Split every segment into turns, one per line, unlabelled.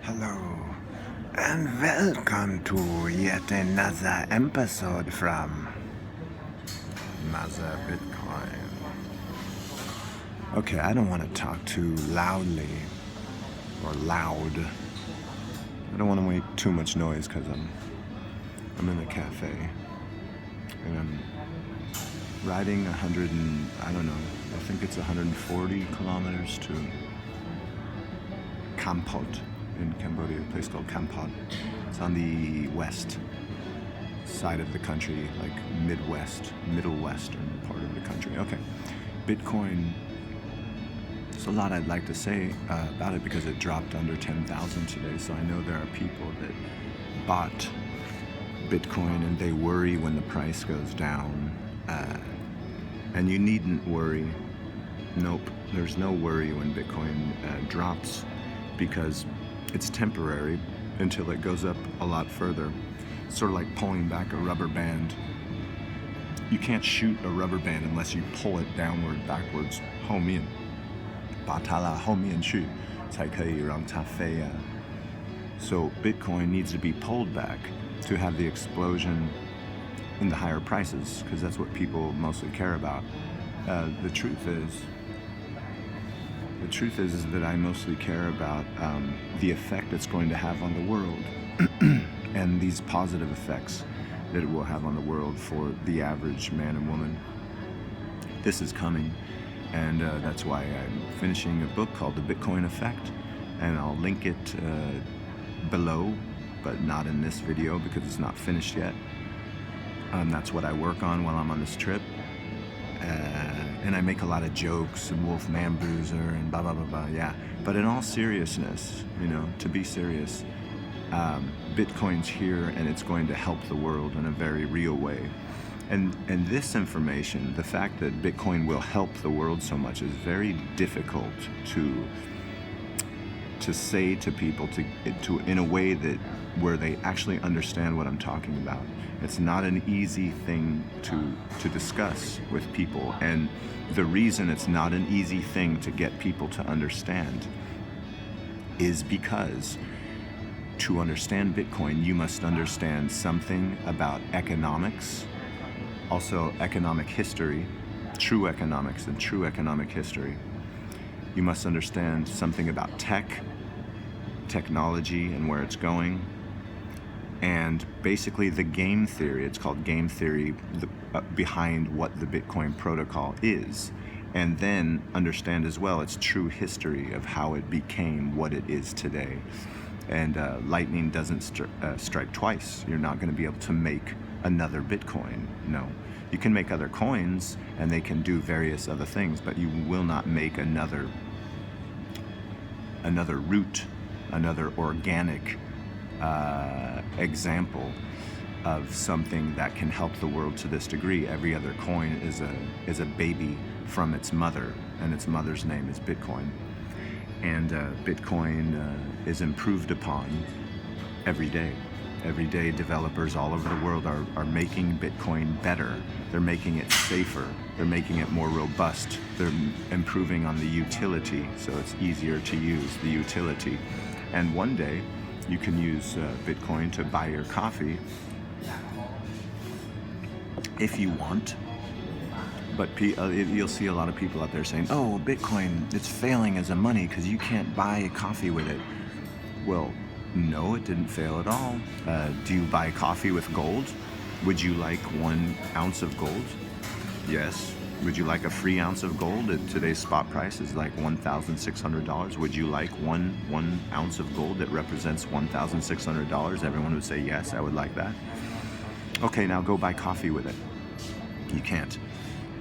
Hello, and welcome to yet another episode from Mother Bitcoin. Okay, I don't want to talk too loudly or loud. I don't want to make too much noise because I'm in a cafe and I'm riding I think it's 140 kilometers to Kampot in Cambodia, a place called Kampot. It's on the west side of the country, like middle western part of the country. Okay, Bitcoin, there's a lot I'd like to say about it because it dropped under 10,000 today, so I know there are people that bought Bitcoin and they worry when the price goes down, and you needn't worry. Nope, there's no worry when Bitcoin drops because it's temporary until it goes up a lot further. It's sort of like pulling back a rubber band. You can't shoot a rubber band unless you pull it downward, backwards, 后面，把它拉后面去，才可以让它飞啊。So Bitcoin needs to be pulled back to have the explosion in the higher prices, because that's what people mostly care about. The truth is that I mostly care about the effect it's going to have on the world and these positive effects that it will have on the world for the average man and woman. This is coming, and that's why I'm finishing a book called The Bitcoin Effect, and I'll link it below, but not in this video because it's not finished yet. That's what I work on while I'm on this trip. And I make a lot of jokes and Wolf Man Bruiser and blah, blah, blah, blah, yeah. But in all seriousness, to be serious, Bitcoin's here and it's going to help the world in a very real way. And this information, the fact that Bitcoin will help the world so much, is very difficult to say to people to in a way that where they actually understand what I'm talking about. It's not an easy thing to discuss with people, and the reason it's not an easy thing to get people to understand is because to understand Bitcoin, you must understand something about economics, also economic history, true economics and true economic history. You must understand something about technology and where it's going, and basically the game theory. It's called game theory behind what the Bitcoin protocol is, and then understand as well its true history of how it became what it is today. And lightning doesn't strike twice. You're not going to be able to make another Bitcoin. No, you can make other coins and they can do various other things, but you will not make another root, another organic example of something that can help the world to this degree. Every other coin is a baby from its mother, and its mother's name is Bitcoin. And Bitcoin is improved upon every day. Every day, developers all over the world are making Bitcoin better. They're making it safer. They're making it more robust. They're improving on the utility, so it's easier to use, the utility. And one day, you can use Bitcoin to buy your coffee if you want. But you'll see a lot of people out there saying, oh, Bitcoin, it's failing as a money because you can't buy coffee with it. Well, no, it didn't fail at all. Do you buy coffee with gold? Would you like 1 ounce of gold? Yes. Would you like a free ounce of gold? At today's spot price is like $1,600. Would you like one ounce of gold that represents $1,600? Everyone would say, yes, I would like that. Okay, now go buy coffee with it. You can't.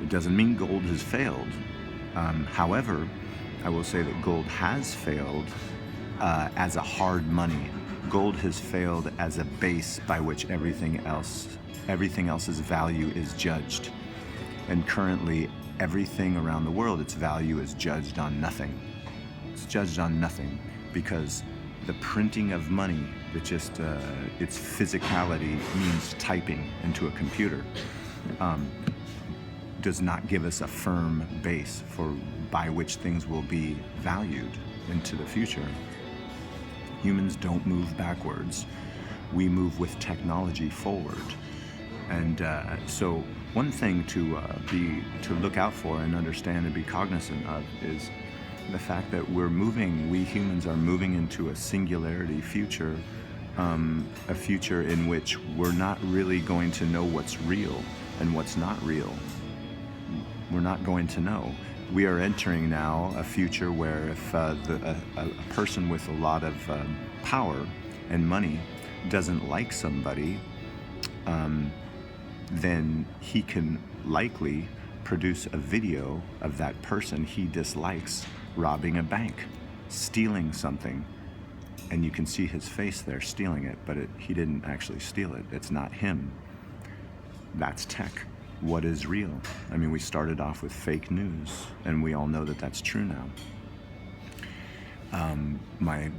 It doesn't mean gold has failed. However, I will say that gold has failed as a hard money. Gold has failed as a base by which everything else's value is judged. And currently, everything around the world, its value is judged on nothing. It's judged on nothing because the printing of money, its physicality means typing into a computer, does not give us a firm base by which things will be valued into the future. Humans don't move backwards. We move with technology forward. And so one thing to look out for and understand and be cognizant of is the fact that we humans are moving into a singularity future, a future in which we're not really going to know what's real and what's not real. We're not going to know. We are entering now a future where if a person with a lot of power and money doesn't like somebody, then he can likely produce a video of that person he dislikes robbing a bank, stealing something, and you can see his face there stealing it, but he didn't actually steal it. It's not him. That's tech. What is real? I mean, we started off with fake news, and we all know that that's true now. My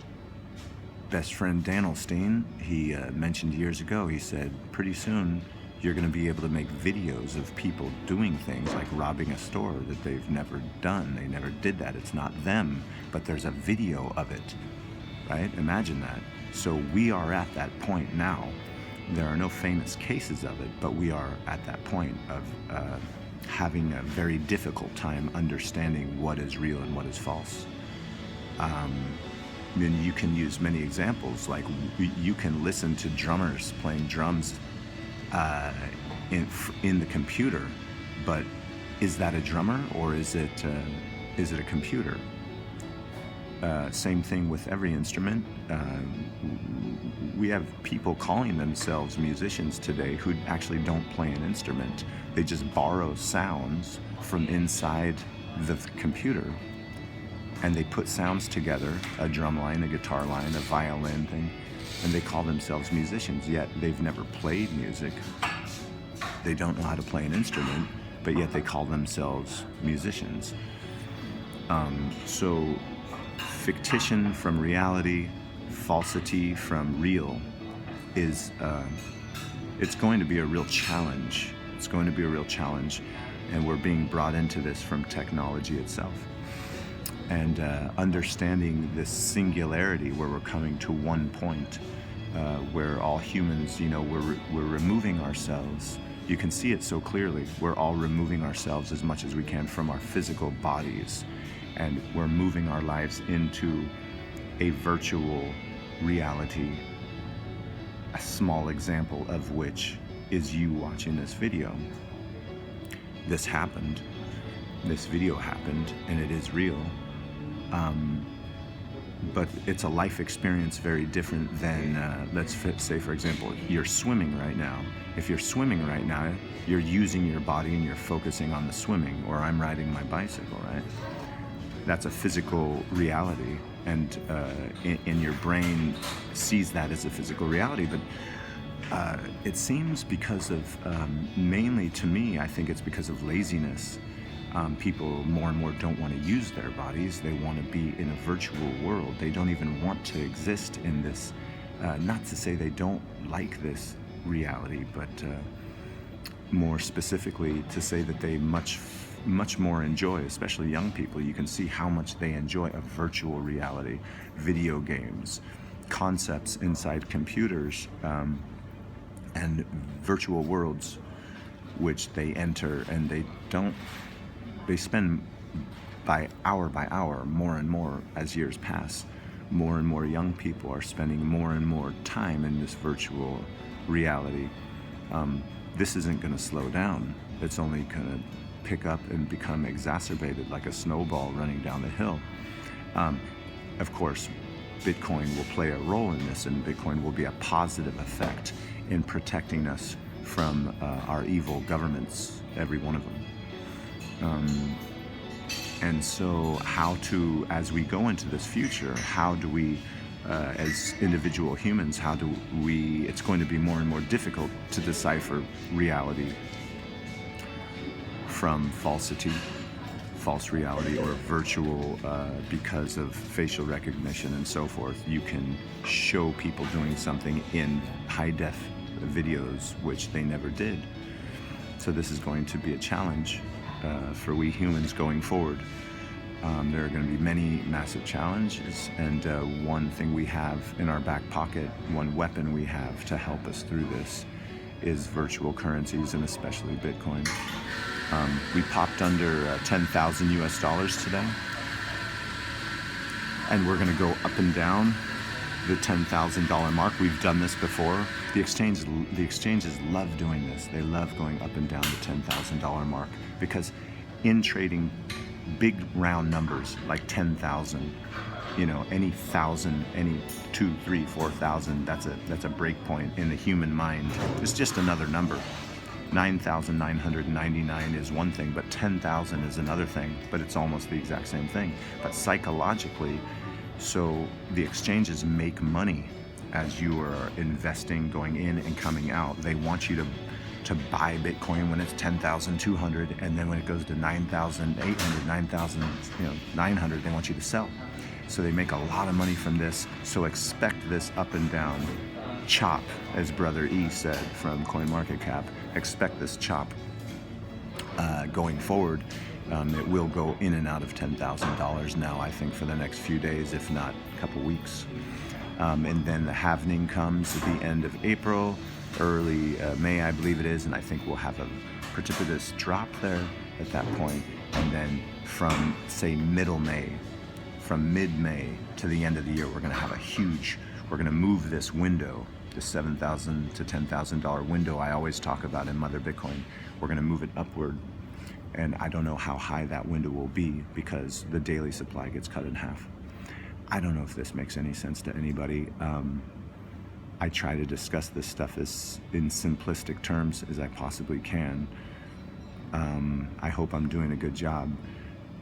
best friend Dan Olstein, he mentioned years ago, he said, pretty soon you're going to be able to make videos of people doing things like robbing a store that they've never done. They never did that. It's not them, but there's a video of it, right? Imagine that. So we are at that point now. There are no famous cases of it, but we are at that point of having a very difficult time understanding what is real and what is false. And you can use many examples, like you can listen to drummers playing drums in the computer, but is that a drummer or is it a computer? Same thing with every instrument. We have people calling themselves musicians today who actually don't play an instrument. They just borrow sounds from inside the computer, and they put sounds together, a drum line, a guitar line, a violin thing, and they call themselves musicians, yet they've never played music. They don't know how to play an instrument, but yet they call themselves musicians. So fictition from reality, falsity from real is it's going to be a real challenge. It's going to be a real challenge, and we're being brought into this from technology itself. And understanding this singularity where we're coming to one point where all humans, we're removing ourselves. You can see it so clearly. We're all removing ourselves as much as we can from our physical bodies, and we're moving our lives into a virtual reality, a small example of which is you watching this video. This happened. This video happened, and it is real. But it's a life experience very different than, let's say, for example, you're swimming right now. If you're swimming right now, you're using your body and you're focusing on the swimming, or I'm riding my bicycle, right? That's a physical reality, and in your brain sees that as a physical reality. But it seems because of, mainly to me, I think it's because of laziness. People more and more don't want to use their bodies. They want to be in a virtual world. They don't even want to exist in this, not to say they don't like this reality, but more specifically to say that they much more enjoy, especially young people. You can see how much they enjoy a virtual reality, video games, concepts inside computers, and virtual worlds which they enter, and they spend by hour, more and more as years pass. More and more young people are spending more and more time in this virtual reality. This isn't going to slow down. It's only going to pick up and become exacerbated like a snowball running down the hill. Of course, Bitcoin will play a role in this, and Bitcoin will be a positive effect in protecting us from our evil governments, every one of them. And so as we go into this future, how do we, as individual humans, it's going to be more and more difficult to decipher reality from false reality, or virtual, because of facial recognition and so forth. You can show people doing something in high-def videos, which they never did. So this is going to be a challenge for we humans going forward. There are going to be many massive challenges, and one thing we have in our back pocket, one weapon we have to help us through this, is virtual currencies, and especially Bitcoin. We popped under 10,000 US dollars today, and we're going to go up and down the $10,000 mark. We've done this before. The exchanges love doing this. They love going up and down the $10,000 mark, because in trading big round numbers like 10,000, any 1,000, any 2, 3, 4,000, that's a break point in the human mind. It's just another number. 9,999 is one thing, but 10,000 is another thing, but it's almost the exact same thing. But psychologically, so the exchanges make money as you are investing, going in and coming out. They want you to buy Bitcoin when it's 10,200, and then when it goes to 9,800, 9,900, they want you to sell. So they make a lot of money from this. So expect this up and down chop, as Brother E said from CoinMarketCap. Expect this chop going forward. It will go in and out of $10,000 now, I think, for the next few days, if not a couple weeks. And then the halvening comes at the end of April, early May, I believe it is, and I think we'll have a precipitous drop there at that point. And then from, say, from mid-May to the end of the year, we're going to have we're going to move this window, the $7,000 to $10,000 window I always talk about in Mother Bitcoin. We're going to move it upward. And I don't know how high that window will be, because the daily supply gets cut in half. I don't know if this makes any sense to anybody. I try to discuss this stuff as in simplistic terms as I possibly can. I hope I'm doing a good job.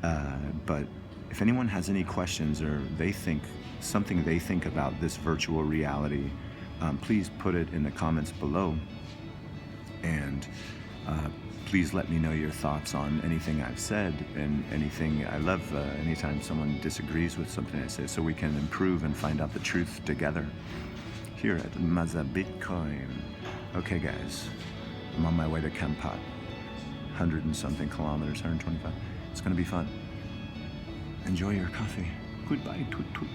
But if anyone has any questions, or they think about this virtual reality, please put it in the comments below. And please let me know your thoughts on anything I've said, and anything. I love anytime someone disagrees with something I say, so we can improve and find out the truth together here at Mother Bitcoin. Okay, guys, I'm on my way to Kampat, 100 and something kilometers, 125. It's going to be fun. Enjoy your coffee. Goodbye, toot toot.